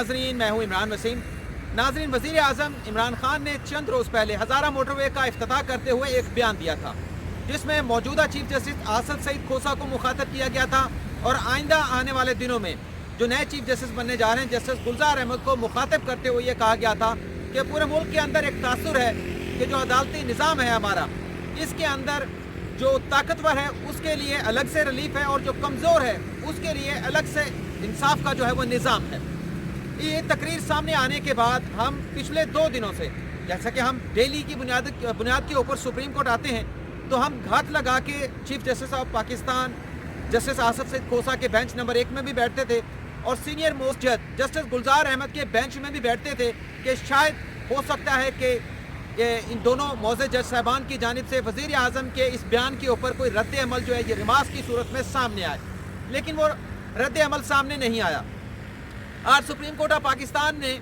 नाज़रीन, मैं हूँ इमरान वसीम। नाज़रीन, वज़ीर आज़म इमरान खान ने चंद रोज़ पहले हज़ारा मोटरवे का इफ्तिताह करते हुए एक बयान दिया था, जिसमें मौजूदा चीफ जस्टिस आसद सईद खोसा को मुखातब किया गया था और आइंदा आने वाले दिनों में जो नए चीफ जस्टिस बनने जा रहे हैं जस्टिस गुलजार अहमद को मुखातब करते हुए ये कहा गया था कि पूरे मुल्क के अंदर एक तासुर है कि जो अदालती निज़ाम है हमारा, इसके अंदर जो ताकतवर है उसके लिए अलग से रिलीफ है और जो कमज़ोर है उसके लिए अलग से इंसाफ का जो है वो निज़ाम है। ये तकरीर सामने आने के बाद हम पिछले 2 दिनों से, जैसा कि हम डेली की बुनियाद के ऊपर सुप्रीम कोर्ट आते हैं, तो हम घात लगा के chief justice of Pakistan justice Asad Saeed Khosa के बेंच नंबर 1 में भी बैठते थे और सीनियर मोस्ट जज जस्टिस गुलजार अहमद के बेंच में भी बैठते थे कि शायद हो सकता है कि इन दोनों मौजूद जज साहबान की जानिब से वज़ीर आज़म के इस बयान के ऊपर कोई रद्द अमल जो है ये रिमास की सूरत में सामने आए, लेकिन वो रद्द अमल सामने नहीं आया। आज सुप्रीम कोर्ट ऑफ पाकिस्तान ने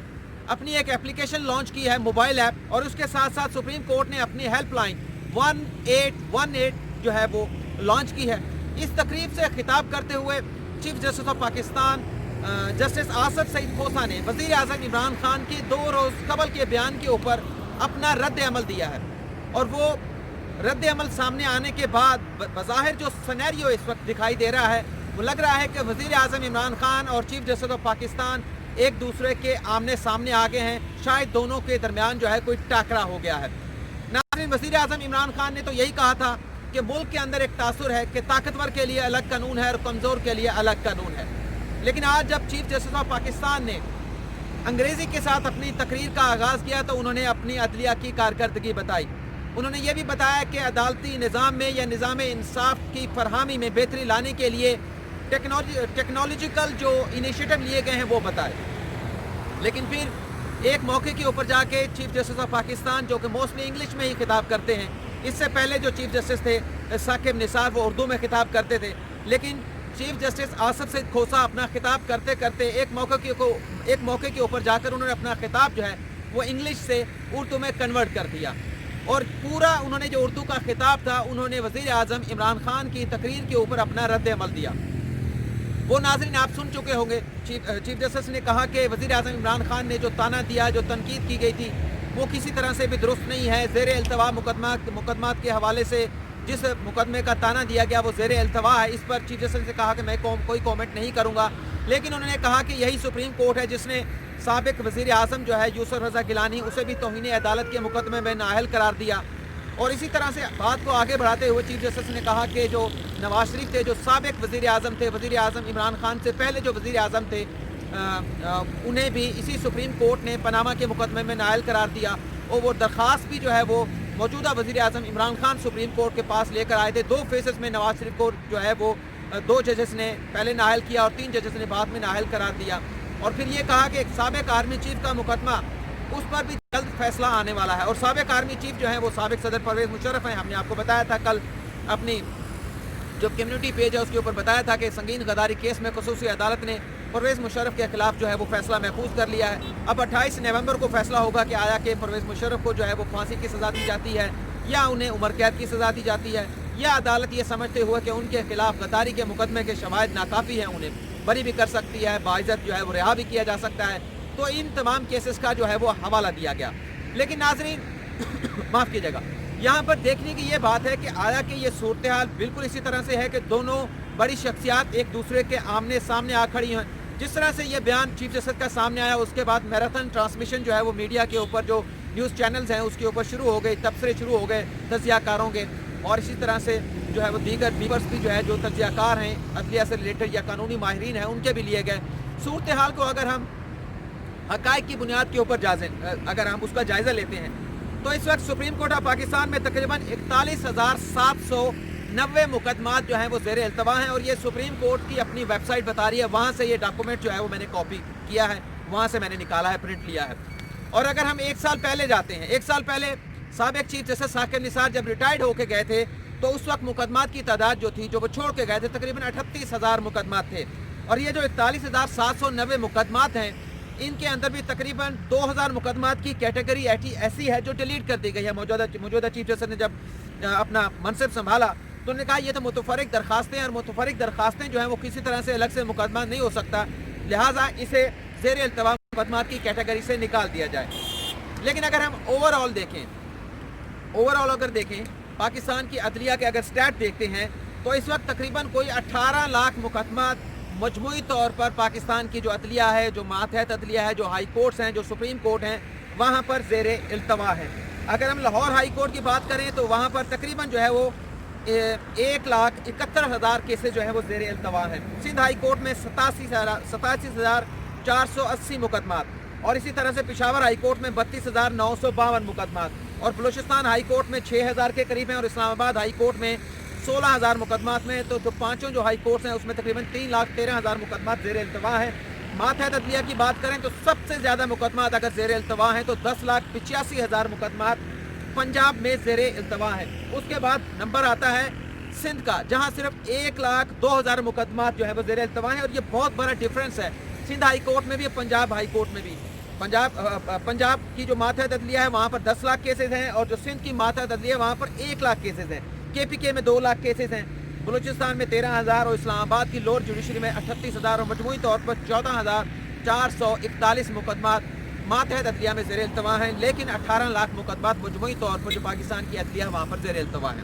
अपनी एक एप्लीकेशन लॉन्च की है, मोबाइल ऐप, और उसके साथ साथ सुप्रीम कोर्ट ने अपनी हेल्पलाइन 1818 जो है वो लॉन्च की है। इस तकरीब से खिताब करते हुए chief justice of Pakistan justice Asad Saeed Khosa ने वज़ीर आज़म इमरान खान के 2 रोज़ कबल के बयान के ऊपर अपना रद्द अमल दिया है। और वो रद्द अमल सामने आने के बाद बज़ाहिर जो सिनेरियो इस वक्त दिखाई दे रहा है, वो लग रहा है कि वज़ीर आज़म इमरान खान और चीफ जस्टिस ऑफ पाकिस्तान एक दूसरे के आमने सामने आ गए हैं, शायद दोनों के दरमियान जो है कोई टाकरा हो गया है। नाज़रीन, वज़ीर आज़म इमरान खान ने तो यही कहा था कि मुल्क के अंदर एक तासुर है कि ताकतवर के लिए अलग कानून है और कमज़ोर के लिए अलग कानून है। लेकिन आज जब चीफ जस्टिस ऑफ पाकिस्तान ने अंग्रेज़ी के साथ अपनी तकरीर का आगाज़ किया तो उन्होंने अपनी अदलिया की कारकर्दगी बताई। उन्होंने ये भी बताया कि अदालती निज़ाम में या निज़ाम इंसाफ की फरहमी में बेहतरी लाने के लिए टेक्नोलॉजिकल जो इनिशिएटिव लिए गए हैं वो बताए। लेकिन फिर एक मौके के ऊपर जाके चीफ जस्टिस ऑफ पाकिस्तान, जो कि मोस्टली इंग्लिश में ही खिताब करते हैं, इससे पहले जो चीफ जस्टिस थे साकिब निसार वो उर्दू में खिताब करते थे, लेकिन चीफ जस्टिस आसद सईद खोसा अपना खिताब करते करते एक मौके के ऊपर जाकर उन्होंने अपना खिताब जो है वो इंग्लिश से उर्दू में कन्वर्ट कर दिया और पूरा उन्होंने जो उर्दू का खिताब था उन्होंने वज़ीर आज़म इमरान खान की तकरीर के ऊपर अपना रद्द अमल दिया। वो नाज़रीन आप सुन चुके होंगे, चीफ जस्टिस ने कहा कि वज़ीर आज़म इमरान खान ने जो ताना दिया, जो तनकीद की गई थी, वो किसी तरह से भी दुरुस्त नहीं है। ज़ेर अल्तवा मुकदमात के हवाले से जिस मुकदमे का ताना दिया गया वो ज़ेर अल्तवा है। इस पर चीफ जस्टिस ने कहा कि मैं कोई कमेंट नहीं करूँगा, लेकिन उन्होंने कहा कि यही सुप्रीम कोर्ट है जिसने साबिक वज़ीर आज़म जो है यूसुफ रज़ा गिलानी, उसे भी तौहीन अदालत के मुकदमे में नाअहल करार दिया। और इसी तरह से बात को आगे बढ़ाते हुए चीफ जस्टिस ने कहा कि जो नवाज शरीफ थे, जो साबिक वज़ीर आज़म थे, वज़ीर आज़म इमरान खान से पहले जो वज़ीर आज़म थे, उन्हें भी इसी सुप्रीम कोर्ट ने पनामा के मुकदमे में नाअहल करार दिया और वो दरख्वास्त भी जो है वो मौजूदा वज़ीर आज़म इमरान खान सुप्रीम कोर्ट के पास लेकर आए थे। 2 फेसेस में नवाज शरीफ को जो है वो 2 जजेस ने पहले नाअहल किया और 3 जजेस ने बाद में नाअहल करार दिया। और फिर ये कहा कि एक साबिक आर्मी चीफ का मुकदमा, उस पर भी जल्द फैसला आने वाला है। और साबिक आर्मी चीफ जो है वो साबिक सदर परवेज़ मुशर्रफ हैं। हमने आपको बताया था कल अपनी जो कम्युनिटी पेज है उसके ऊपर बताया था कि संगीन गद्दारी केस में खसूसी अदालत ने परवेज़ मुशर्रफ के खिलाफ जो है वो फैसला महफूज कर लिया है। अब 28 नवंबर को फैसला होगा कि आया कि परवेज़ मुशर्रफ को जो है वो फांसी की सज़ा दी जाती है या उन्हें उम्र कैद की सज़ा दी जाती है, या अदालत ये समझते हुए कि उनके खिलाफ गद्दारी के मुकदमे के शवाहिद नाकाफ़ी हैं, उन्हें बरी भी कर सकती है, बाइज़्ज़त जो है वो रिहा भी किया जा सकता है। तो इन तमाम केसेस का जो है वो हवाला दिया गया। लेकिन नाज़रीन माफ़ कीजिएगा, यहाँ पर देखने की ये बात है कि आया कि ये सूरत हाल बिल्कुल इसी तरह से है कि दोनों बड़ी शख्सियात एक दूसरे के आमने सामने आ खड़ी हैं। जिस तरह से ये बयान चीफ जस्टिस का सामने आया, उसके बाद मैराथन ट्रांसमिशन जो है वो मीडिया के ऊपर जो न्यूज़ चैनल्स हैं उसके ऊपर शुरू हो गई, तबसरे शुरू हो गए तज्ज़ियाकारों के, और इसी तरह से जो है वो दीगर व्यूअर्स भी जो है जो तज्ज़ियाकार हैं, अदलिया से रिलेटेड या कानूनी माहिरीन हैं, उनके भी लिए गए। सूरत हाल को अगर हम हक़ाइक़ की बुनियाद के ऊपर अगर हम उसका जायज़ा लेते हैं तो इस वक्त सुप्रीम कोर्ट ऑफ पाकिस्तान में तकरीबन 41,790 मुकदमात जो हैं वो ज़ेर अल्तवा हैं। और ये सुप्रीम कोर्ट की अपनी वेबसाइट बता रही है, वहाँ से ये डॉक्यूमेंट जो है वो मैंने कॉपी किया है, वहाँ से मैंने निकाला है, प्रिंट लिया है। और अगर हम 1 साल पहले जाते हैं, 1 साल पहले साबिक चीफ जस्टिस साकिब निसार जब रिटायर्ड होकर गए थे तो उस वक्त मुकदमात की तादाद जो थी, जो वो छोड़ के गए थे, तकरीबन 38,000 मुकदमात थे। और ये जो 41,790 मुकदमात हैं, इनके अंदर भी तकरीबन 2,000 मुकदमात की कैटेगरी ऐसी है जो डिलीट कर दी गई है। मौजूदा चीफ जस्टिस ने जब अपना मनसब संभाला तो उन्होंने कहा ये तो मुतफरिक दरखास्तें, और मुतफरिक दरखास्तें जो हैं वो किसी तरह से अलग से मुकदमा नहीं हो सकता, लिहाजा इसे ज़ेर अल्तवा मुकदमात की कैटेगरी से निकाल दिया जाए। लेकिन अगर हम ओवरऑल देखें पाकिस्तान की अदलिया के अगर स्टैट देखते हैं तो इस वक्त तकरीबन कोई 18 लाख मुकदमात मजमूई तौर पर पाकिस्तान की जो अदलिया है, जो मातहत अदलिया है, जो हाई कोर्ट्स हैं, जो सुप्रीम कोर्ट हैं, वहाँ पर ज़ेरे इल्तवा है। अगर हम लाहौर हाई कोर्ट की बात करें तो वहाँ पर तकरीबन जो है वो 1,71,000 केसेस जो है वो ज़ेरे इल्तवा है। सिंध हाई कोर्ट में 87,480 मुकदमात, और इसी तरह से पेशावर हाई कोर्ट में 32,952 मुकदमात, और बलूचिस्तान हाई कोर्ट में 6,000 के करीब हैं, और इस्लामाबाद हाई कोर्ट में 16,000 मुकदमात में। तो पांचों जो हाई कोर्ट्स हैं उसमें तकरीबन 3,13,000 मुकदमात ज़ेरे इल्तवा है। मातहत अदलिया की बात करें तो सबसे ज़्यादा मुकदमात अगर ज़ेरे इल्तवा हैं तो 10,85,000 मुकदमात पंजाब में ज़ेरे इल्तवा है। उसके बाद नंबर आता है सिंध का, जहां सिर्फ 1,02,000 मुकदमात जो है वो ज़ेरे इल्तवा है, और ये बहुत बड़ा डिफरेंस है सिंध हाई कोर्ट में भी, पंजाब हाई कोर्ट में भी। पंजाब की जो मातहत अदलिया है वहाँ पर 10 लाख केसेज हैं, और जो सिंध की मातहत अदलिया है वहाँ पर 1 लाख केसेज हैं। KPK में 2 लाख केसेज हैं, बलूचिस्तान में 13,000, और इस्लामाबाद की लोअर जुडिशरी में 38,000, और मजमूई तौर पर 14,441 मुकदमात मातहत अदलिया में ज़ेरे इल्तवा हैं। लेकिन 18 लाख मुकदमात मजमूई तौर पर जो पाकिस्तान की अदलिया वहाँ पर ज़ेरे इल्तवा है।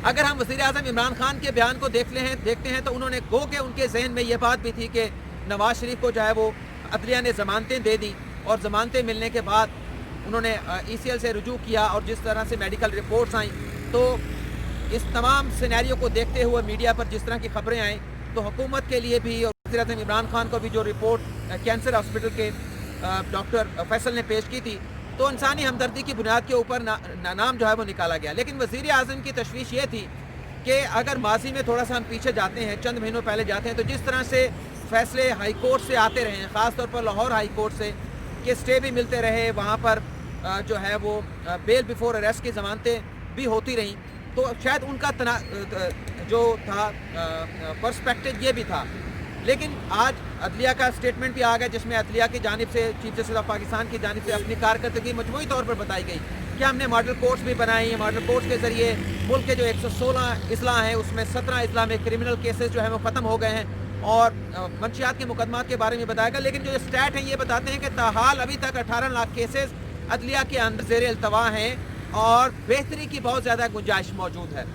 अगर हम वज़ीर आज़म इमरान खान के बयान को देखते हैं तो उन्होंने गो के उनके जहन में ये बात भी थी कि नवाज शरीफ को जो है वो अदलिया ने ज़मानतें दे दी, और ज़मानतें मिलने के बाद उन्होंने ECL से रुजू किया, और जिस तरह से मेडिकल रिपोर्ट्स आई, तो इस तमाम सिनेरियो को देखते हुए मीडिया पर जिस तरह की खबरें आई, तो हुकूमत के लिए भी और वज़ीर आज़म इमरान खान को भी जो रिपोर्ट कैंसर हॉस्पिटल के डॉक्टर फैसल ने पेश की थी, तो इंसानी हमदर्दी की बुनियाद के ऊपर नाम जो है वो निकाला गया। लेकिन वज़ीर आज़म की तशवीश ये थी कि अगर माजी में थोड़ा सा हम पीछे जाते हैं, चंद महीनों पहले जाते हैं, तो जिस तरह से फैसले हाई कोर्ट से आते रहे हैं, ख़ासतौर पर लाहौर हाई कोर्ट से कि स्टे भी मिलते रहे, वहाँ पर जो है वो बेल बिफोर अरेस्ट की ज़मानतें भी होती रहीं, तो शायद उनका जो था पर्सपेक्टिव ये भी था। लेकिन आज अदलिया का स्टेटमेंट भी आ गया, जिसमें अदलिया की जानिब से, चीफ जस्टिस ऑफ पाकिस्तान की जानिब से अपनी कारकर्दगी मजमूई तौर पर बताई गई कि हमने मॉडल कोर्ट्स भी बनाए हैं। मॉडल कोर्ट्स के ज़रिए मुल्क के जो 116 अजला हैं उसमें 17 अजला में क्रिमिनल केसेस जो है वो ख़त्म हो गए हैं, और मंशियात के मुकदमात के बारे में बताया गया। लेकिन जो स्टैट हैं ये बताते हैं कि ताहाल अभी तक 18 लाख केसेस अदलिया के अंदर ज़ेरे इल्तवा हैं, और बेहतरी की बहुत ज़्यादा गुंजाइश मौजूद है।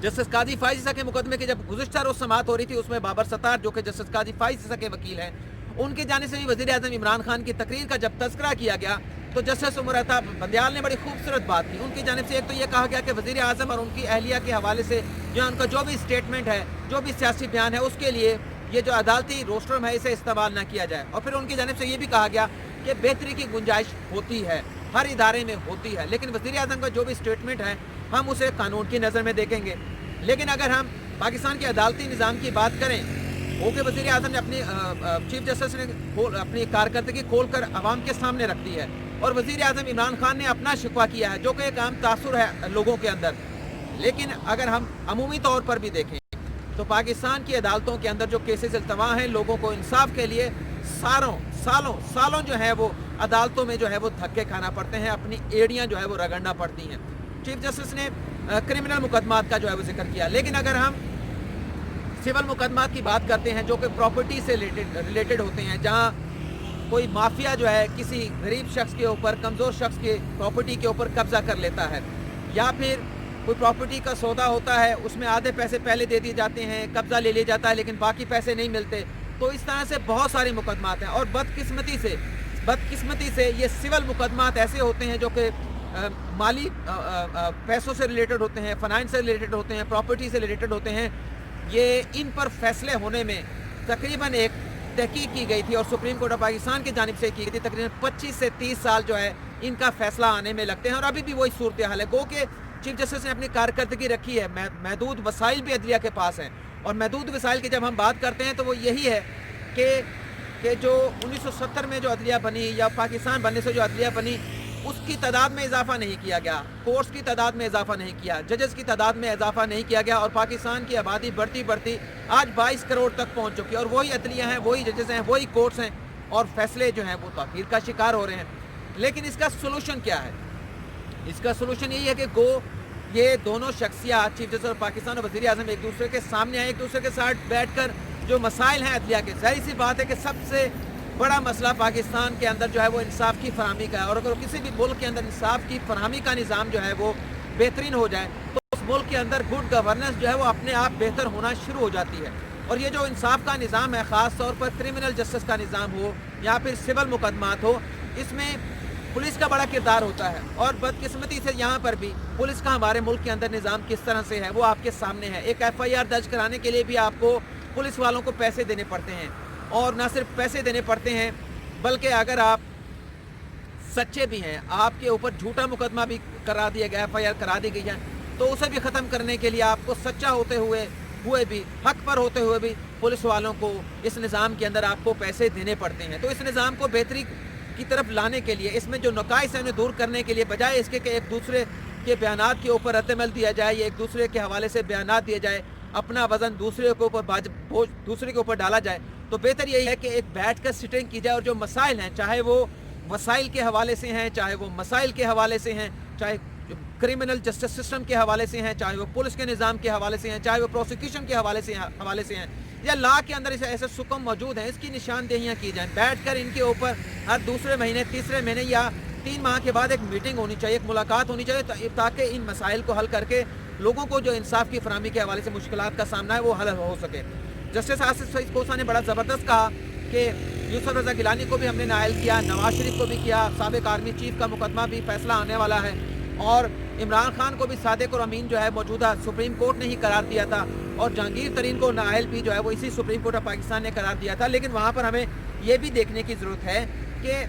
जस्टिस काजी फाइज ईसा के मुकदमे की जब गुज़िश्ता रोज़ समाअत हो रही थी, उसमें बाबर सत्तार जो कि जस्टिस काजी फाइज ईसा के वकील हैं, उनकी जानिब से भी वज़ीर आज़म इमरान खान की तकरीर का जब तज़किरा किया गया तो जस्टिस उमर अता बंदियाल ने बड़ी खूबसूरत बात की। उनकी जानिब से एक तो ये कहा गया कि वज़ीर आज़म और उनकी अहलिया के हवाले से जो उनका जो भी स्टेटमेंट है, जो भी सियासी बयान है, उसके लिए ये जो अदालती रोस्ट्रम है इसे इस्तेमाल ना किया जाए। और फिर उनकी जानिब से ये भी कहा गया कि बेहतरी की गुंजाइश होती है, हर इदारे में होती है, लेकिन वज़ीर आज़म का जो भी स्टेटमेंट है हम उसे कानून की नज़र में देखेंगे। लेकिन अगर हम पाकिस्तान के अदालती निज़ाम की बात करें, ओके वज़ीर आज़म ने अपनी चीफ जस्टिस ने अपनी कारकर्दगी खोल कर आवाम के सामने रख दी है, और वज़ीर आज़म इमरान खान ने अपना शिकवा किया है, जो कि एक आम तासुर है लोगों के अंदर। लेकिन अगर हम अमूमी तौर पर भी देखें तो पाकिस्तान की अदालतों के अंदर जो केसेस इल्तवा हैं, लोगों को इंसाफ के लिए सालों जो है वो अदालतों में जो है वो धक्के खाना पड़ते हैं, अपनी एड़ियाँ जो है वो रगड़ना पड़ती हैं। चीफ जस्टिस ने क्रिमिनल मुकदमात का जो है वो जिक्र किया। लेकिन अगर हम सिविल मुकदमात की बात करते हैं जो कि प्रॉपर्टी से रिलेटेड होते हैं, जहाँ कोई माफिया जो है किसी गरीब शख्स के ऊपर, कमज़ोर शख्स के प्रॉपर्टी के ऊपर कब्जा कर लेता है, या फिर कोई प्रॉपर्टी का सौदा होता है, उसमें आधे पैसे पहले दे दिए जाते हैं, कब्जा ले लिया जाता है, लेकिन बाकी पैसे नहीं मिलते, तो इस तरह से बहुत सारे मुकदमात हैं। और बदकिस्मती से ये सिविल मुकदमात ऐसे होते हैं जो कि माली पैसों से रिलेटेड होते हैं, फाइनेंस से रिलेटेड होते हैं, प्रॉपर्टी से रिलेटेड होते हैं। ये इन पर फैसले होने में तकरीबन एक तहकीक की गई थी, और सुप्रीम कोर्ट ऑफ पाकिस्तान की जानिब से की गई थी। तकरीबन 25 से 30 साल जो है इनका फैसला आने में लगते हैं, और अभी भी वही सूरत हाल है। गो के चीफ जस्टिस ने अपनी कारकर्दगी रखी है, महदूद वसाइल भी अदलिया के पास हैं, और महदूद वसाइल की जब हम बात करते हैं तो वो यही है कि जो 1970 में जो अदलिया बनी, या पाकिस्तान बनने से जो अदलिया बनी, उसकी तादाद में इजाफा नहीं किया गया, कोर्ट्स की तादाद में इजाफा नहीं किया, जजेस की तादाद में इजाफा नहीं किया गया, और पाकिस्तान की आबादी बढ़ती आज 22 करोड़ तक पहुंच चुकी है, और वही अदलिया हैं, वही जजेस हैं, वही कोर्ट्स हैं, और फैसले जो हैं वो ताख़ीर का शिकार हो रहे हैं। लेकिन इसका सोल्यूशन क्या है? इसका सोल्यूशन यही है कि ये दोनों शख्सियात, चीफ जस्टिस ऑफ पाकिस्तान और वज़ीर आज़म, एक दूसरे के सामने आए, एक दूसरे के साथ बैठ कर जो मसाइल हैं अदलिया के, ज़ाहिर सी बात है कि सबसे बड़ा मसला पाकिस्तान के अंदर जो है वो इंसाफ की फराहमी का है, और अगर किसी भी मुल्क के अंदर इंसाफ की फराहमी का निज़ाम जो है वो बेहतरीन हो जाए तो उस मुल्क के अंदर गुड गवर्नेंस जो है वो अपने आप बेहतर होना शुरू हो जाती है। और ये जो इंसाफ का निज़ाम है, ख़ास तौर पर क्रिमिनल जस्टिस का निज़ाम हो या फिर सिविल मुकदमात हो, इसमें पुलिस का बड़ा किरदार होता है। और बदकिस्मती से यहाँ पर भी पुलिस का हमारे मुल्क के अंदर निज़ाम किस तरह से है वो आपके सामने है। एक FIR दर्ज कराने के लिए भी आपको पुलिस वालों को पैसे देने पड़ते हैं, और ना सिर्फ पैसे देने पड़ते हैं बल्कि अगर आप सच्चे भी हैं, आपके ऊपर झूठा मुकदमा भी करा दिया गया, FIR करा दी गई है, तो उसे भी ख़त्म करने के लिए आपको सच्चा होते हुए भी, हक पर होते हुए भी पुलिस वालों को इस निज़ाम के अंदर आपको पैसे देने पड़ते हैं। तो इस निज़ाम को बेहतरी की तरफ लाने के लिए, इसमें जो नकाइस है उन्हें दूर करने के लिए, बजाय इसके कि एक दूसरे के बयानात के ऊपर रद्दमल दिया जाए या एक दूसरे के हवाले से बयानात दिए जाए, अपना वज़न दूसरे के ऊपर बोझ दूसरे के ऊपर डाला जाए, तो बेहतर यही है कि एक बैठ कर सिटिंग की जाए और जो मसाइल हैं, चाहे वो वसाइल के हवाले से हैं, चाहे वो मसाइल के हवाले से हैं, चाहे क्रिमिनल जस्टिस सिस्टम के हवाले से हैं, चाहे वो पुलिस के निज़ाम के हवाले से हैं, चाहे वो प्रोसिक्यूशन के हवाले से हैं, या लॉ के अंदर ऐसे सुकम मौजूद हैं, इसकी निशानदेहियाँ की जाएँ। बैठ कर इनके ऊपर हर दूसरे महीने, तीसरे महीने या 3 माह के बाद एक मीटिंग होनी चाहिए, एक मुलाकात होनी चाहिए, ताकि इन मसाइल को हल करके लोगों को जो इंसाफ की फराहमी के हवाले से मुश्किलात का सामना है वो हल हो सके। जस्टिस आसिफ सईद खोसा ने बड़ा ज़बरदस्त कहा कि यूसुफ रज़ा गिलानी को भी हमने नायल किया, नवाज शरीफ को भी किया, साबिक आर्मी चीफ का मुकदमा भी फैसला आने वाला है, और इमरान खान को भी सादिक और अमीन जो है मौजूदा सुप्रीम कोर्ट ने ही करार दिया था, और जहांगीर तरीन को नाअहल भी जो है वो इसी सुप्रीम कोर्ट ऑफ पाकिस्तान ने करार दिया था। लेकिन वहाँ पर हमें ये भी देखने की ज़रूरत है कि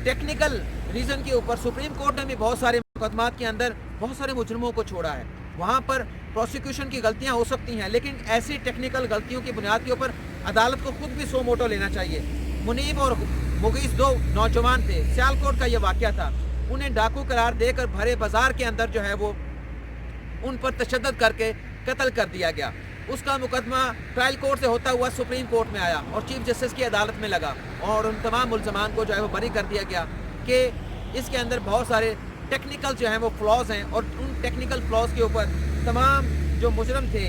टेक्निकल रीज़न के ऊपर सुप्रीम कोर्ट ने भी बहुत सारे मुकदमात के अंदर बहुत सारे मुजरिमों को छोड़ा है। वहाँ पर प्रोसिक्यूशन की गलतियाँ हो सकती हैं, लेकिन ऐसी टेक्निकल गलतियों की बुनियाद के ऊपर अदालत को खुद भी सो मोटो लेना चाहिए। मुनीब और मुगीस 2 नौजवान थे, सियालकोट का ये वाक़या था, उन्हें डाकू करार देकर भरे बाजार के अंदर जो है वो उन पर तशद्दुद करके कत्ल कर दिया गया। उसका मुकदमा ट्रायल कोर्ट से होता हुआ सुप्रीम कोर्ट में आया और चीफ जस्टिस की अदालत में लगा, और उन तमाम मुल्ज़मान को जो है वो बरी कर दिया गया कि इसके अंदर बहुत सारे टेक्निकल जो हैं वो फ्लॉज हैं, और उन टेक्निकल फ्लॉज के ऊपर तमाम जो मुजरम थे,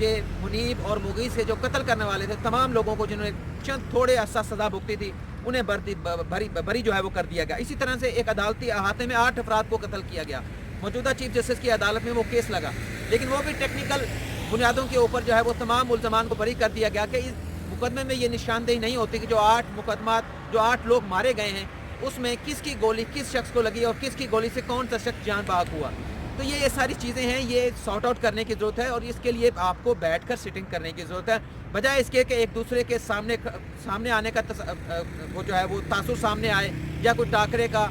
ये मुनीब और मुगीस से जो कत्ल करने वाले थे, तमाम लोगों को जिन्होंने चंद थोड़े अरसा सज़ा भुगती थी, उन्हें बरी जो है वो कर दिया गया। इसी तरह से एक अदालती अहाते में 8 अफराद को कत्ल किया गया। मौजूदा चीफ जस्टिस की अदालत में वो केस लगा, लेकिन वो भी टेक्निकल बुनियादों के ऊपर जो है वो तमाम मुल्ज़मान को बरी कर दिया गया कि इस मुकदमे में ये निशानदेही नहीं होती कि जो 8 लोग मारे गए हैं उसमें किसकी गोली किस शख्स को लगी और किसकी गोली से कौन सा शख्स जान बहक हुआ। तो ये सारी चीज़ें हैं, ये सॉर्ट आउट करने की ज़रूरत है, और इसके लिए आपको बैठकर सिटिंग करने की ज़रूरत है, बजाय इसके कि एक दूसरे के सामने आने का वो जो है वो तासुर सामने आए या कोई टाकरे का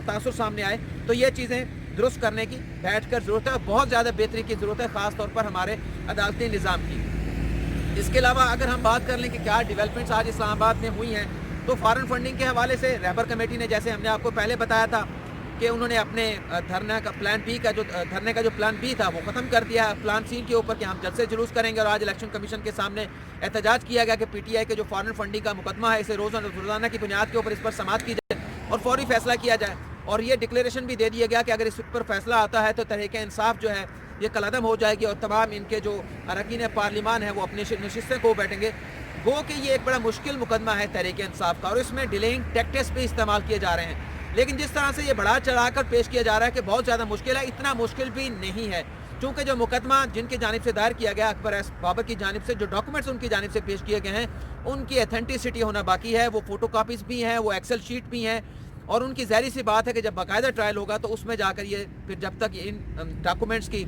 तासुर सामने आए। तो ये चीज़ें दुरुस्त करने की बैठकर ज़रूरत है, बहुत ज़्यादा बेहतरी की ज़रूरत है, ख़ास तौर पर हमारे अदालती निज़ाम की। इसके अलावा अगर हम बात कर लें कि क्या डेवलपमेंट्स आज इस्लामाबाद में हुई हैं, तो फॉरेन फंडिंग के हवाले से रहबर कमेटी ने, जैसे हमने आपको पहले बताया था कि उन्होंने अपने धरने का प्लान बी था वो ख़त्म कर दिया प्लान सी के ऊपर कि हम जलसे जुलूस करेंगे। और आज इलेक्शन कमीशन के सामने एहतजाज किया गया कि PTI के जो फॉरेन फंडिंग का मुकदमा है इसे रोज़ाना की बुनियाद के ऊपर इस पर समाअत की जाए और फौरी फैसला किया जाए। और ये डिक्लेरेशन भी दे दिया गया कि अगर इस पर फैसला आता है तो तहरीक इंसाफ जो है ये कलअदम हो जाएगी और तमाम इनके जो अरकान पार्लिमान है वो अपनी नशिस्तें खो बैठेंगे। गो कि ये एक बड़ा मुश्किल मुकदमा है तहरीक इंसाफ का, और इसमें डिलेइंग टैक्टिक्स भी इस्तेमाल किए जा रहे हैं। लेकिन जिस तरह से ये बढ़ा चढ़ाकर पेश किया जा रहा है कि बहुत ज़्यादा मुश्किल है, इतना मुश्किल भी नहीं है, क्योंकि जो मुकदमा जिनकी जानिब से दायर किया गया अकबर एस बाबर की जानिब से, जो डॉक्यूमेंट्स उनकी जानिब से पेश किए गए हैं उनकी एथेंटिसिटी होना बाकी है, वो फ़ोटो कापीज़ भी हैं, वो एक्सेल शीट भी हैं, और उनकी ज़ाहिर सी बात है कि जब बाकायदा ट्रायल होगा तो उसमें जाकर ये फिर जब तक इन डॉक्यूमेंट्स की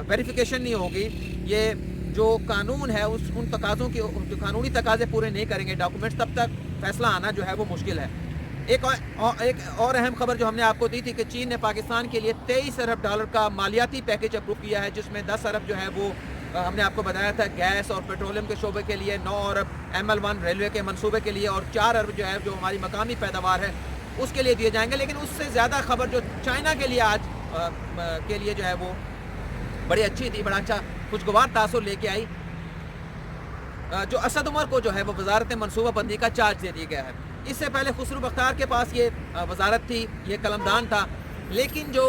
वेरिफिकेशन नहीं होगी, ये जो कानून है उन तकाज़ों की जो कानूनी तकाज़े पूरे नहीं करेंगे डॉक्यूमेंट्स, तब तक फैसला आना जो है वो मुश्किल है। एक और अहम खबर जो हमने आपको दी थी कि चीन ने पाकिस्तान के लिए $23 अरब का मालियाती पैकेज अप्रूव किया है, जिसमें 10 अरब जो है वो हमने आपको बताया था गैस और पेट्रोलियम के शोबे के लिए, 9 अरब ML1 रेलवे के मंसूबे के लिए, और 4 अरब जो है जो हमारी मकामी पैदावार है उसके लिए दिए जाएंगे। लेकिन उससे ज़्यादा खबर जो चाइना के लिए आज के लिए जो है वो बड़ी अच्छी थी, बड़ा अच्छा खुशगवार तासुर लेके आई। जो असद उमर को जो है वो वजारत मनसूबा बंदी का चार्ज दे दिया गया है। इससे पहले खुसरू बख्तार के पास ये वजारत थी, ये कलमदान था, लेकिन जो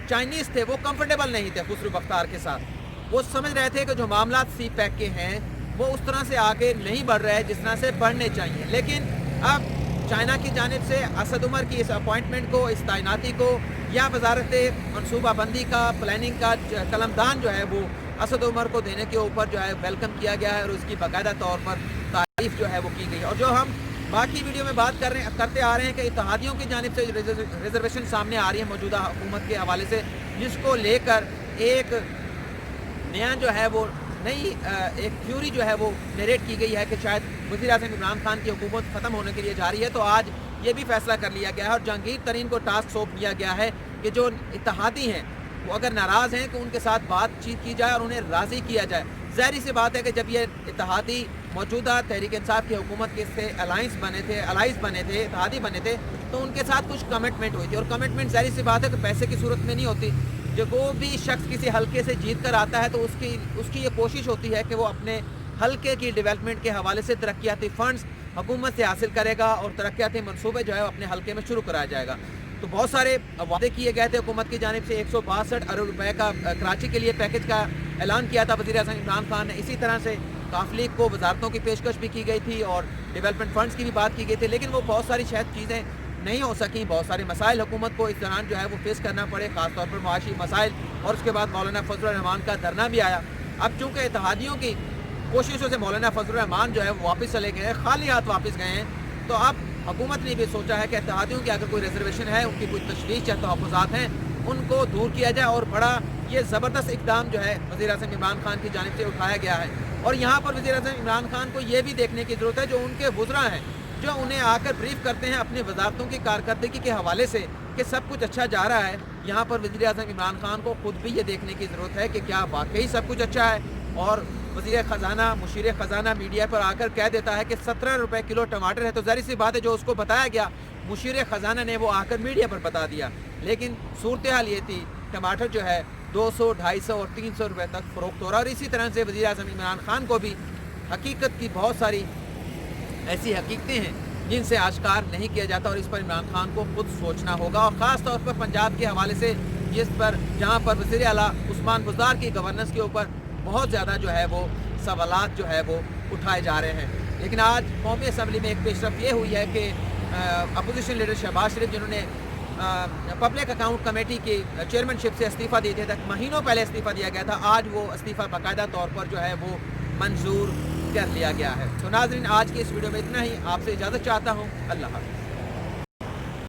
चाइनीज़ थे वो कंफर्टेबल नहीं थे खुसरू बख्तार के साथ। वो समझ रहे थे कि जो मामला सी पैक के हैं وہ اس طرح سے آگے نہیں بڑھ رہے ہیں جس طرح سے بڑھنے چاہیے. لیکن اب چائنا کی جانب سے اسد عمر کی اس اپوائنٹمنٹ کو، اس تعیناتی کو، یا وزارت منصوبہ بندی کا، پلاننگ کا قلمدان جو ہے وہ اسد عمر کو دینے کے اوپر جو ہے ویلکم کیا گیا ہے اور اس کی باقاعدہ طور پر تعریف جو ہے وہ کی گئی. اور جو ہم باقی ویڈیو میں بات کرتے آ رہے ہیں کہ اتحادیوں کی جانب سے ریزرویشن سامنے آ رہی ہے موجودہ حکومت کے حوالے سے، جس کو لے کر ایک نیا جو ہے وہ نئی ایک تھیوری جو ہے وہ نریٹ کی گئی ہے کہ شاید وزیر اعظم عمران خان کی حکومت ختم ہونے کے لیے جا رہی ہے. تو آج یہ بھی فیصلہ کر لیا گیا ہے اور جہانگیر ترین کو ٹاسک سونپ دیا گیا ہے کہ جو اتحادی ہیں وہ اگر ناراض ہیں کہ ان کے ساتھ بات چیت کی جائے اور انہیں راضی کیا جائے. ظاہری سی بات ہے کہ جب یہ اتحادی موجودہ تحریک انصاف کی حکومت کے سے الائنس بنے تھے، اتحادی بنے تھے، تو ان کے ساتھ کچھ کمٹمنٹ ہوئی تھی. اور کمٹمنٹ ظاہری سی بات ہے کہ پیسے کی صورت میں نہیں ہوتی. جو کوئی بھی شخص کسی حلقے سے جیت کر آتا ہے تو اس کی یہ کوشش ہوتی ہے کہ وہ اپنے حلقے کی ڈیولپمنٹ کے حوالے سے ترقیاتی فنڈز حکومت سے حاصل کرے گا اور ترقیاتی منصوبے جو ہے اپنے حلقے میں شروع کرایا جائے گا. تو بہت سارے وعدے کیے گئے تھے حکومت کی جانب سے. 162 ارب روپے کا کراچی کے لیے پیکج کا اعلان کیا تھا وزیر اعظم عمران خان نے. اسی طرح سے کافلیگ کو وزارتوں کی پیشکش بھی کی گئی تھی اور ڈیولپمنٹ فنڈز کی بھی بات کی گئی تھی. لیکن وہ بہت ساری شاید چیزیں نہیں ہو سکیں. بہت سارے مسائل حکومت کو اس دوران جو ہے وہ فیس کرنا پڑے، خاص طور پر معاشی مسائل، اور اس کے بعد مولانا فضل الرحمان کا دھرنا بھی آیا. اب چونکہ اتحادیوں کی کوششوں سے مولانا فضل الرحمان جو ہے وہ واپس چلے گئے ہیں، خالی ہاتھ واپس گئے ہیں، تو اب حکومت نے بھی سوچا ہے کہ اتحادیوں کی اگر کوئی ریزرویشن ہے، ان کی کوئی تشویش یا تحفظات ہیں، ان کو دور کیا جائے. اور بڑا یہ زبردست اقدام جو ہے وزیر اعظم عمران خان کی جانب سے اٹھایا گیا ہے. اور یہاں پر وزیر اعظم عمران خان کو یہ بھی دیکھنے کی ضرورت ہے جو ان کے وزراء ہیں، جو انہیں آ کر بریف کرتے ہیں اپنی وزارتوں کی کارکردگی کے حوالے سے کہ سب کچھ اچھا جا رہا ہے. یہاں پر وزیر اعظم عمران خان کو خود بھی یہ دیکھنے کی ضرورت ہے کہ کیا واقعی سب کچھ اچھا ہے. اور وزیر خزانہ، مشیر خزانہ میڈیا پر آ کر کہہ دیتا ہے کہ 17 روپے کلو ٹماٹر ہے، تو ظاہر سی بات ہے جو اس کو بتایا گیا مشیر خزانہ نے وہ آ کر میڈیا پر بتا دیا. لیکن صورتحال یہ تھی، ٹماٹر جو ہے 200، 250 اور 300 روپے تک فروخت ہو رہا. اور اسی طرح سے وزیر اعظم عمران خان کو بھی حقیقت کی بہت ساری ایسی حقیقتیں ہیں جن سے آشکار نہیں کیا جاتا، اور اس پر عمران خان کو خود سوچنا ہوگا. اور خاص طور پر پنجاب کے حوالے سے جہاں پر وزیر اعلیٰ عثمان بزدار کی گورننس کے اوپر بہت زیادہ جو ہے وہ سوالات جو ہے وہ اٹھائے جا رہے ہیں. لیکن آج قومی اسمبلی میں ایک پیش رفت یہ ہوئی ہے کہ اپوزیشن لیڈر شہباز شریف، جنہوں نے پبلک اکاؤنٹ کمیٹی کی چیئرمین شپ سے استعفیٰ دیے تھے، مہینوں پہلے استعفیٰ دیا گیا تھا، آج وہ استعفیٰ باقاعدہ طور پر جو ہے وہ منظور کر لیا گیا ہے. تو ناظرین، آج کی اس ویڈیو میں اتنا ہی. آپ سے اجازت چاہتا ہوں. اللہ حافظ.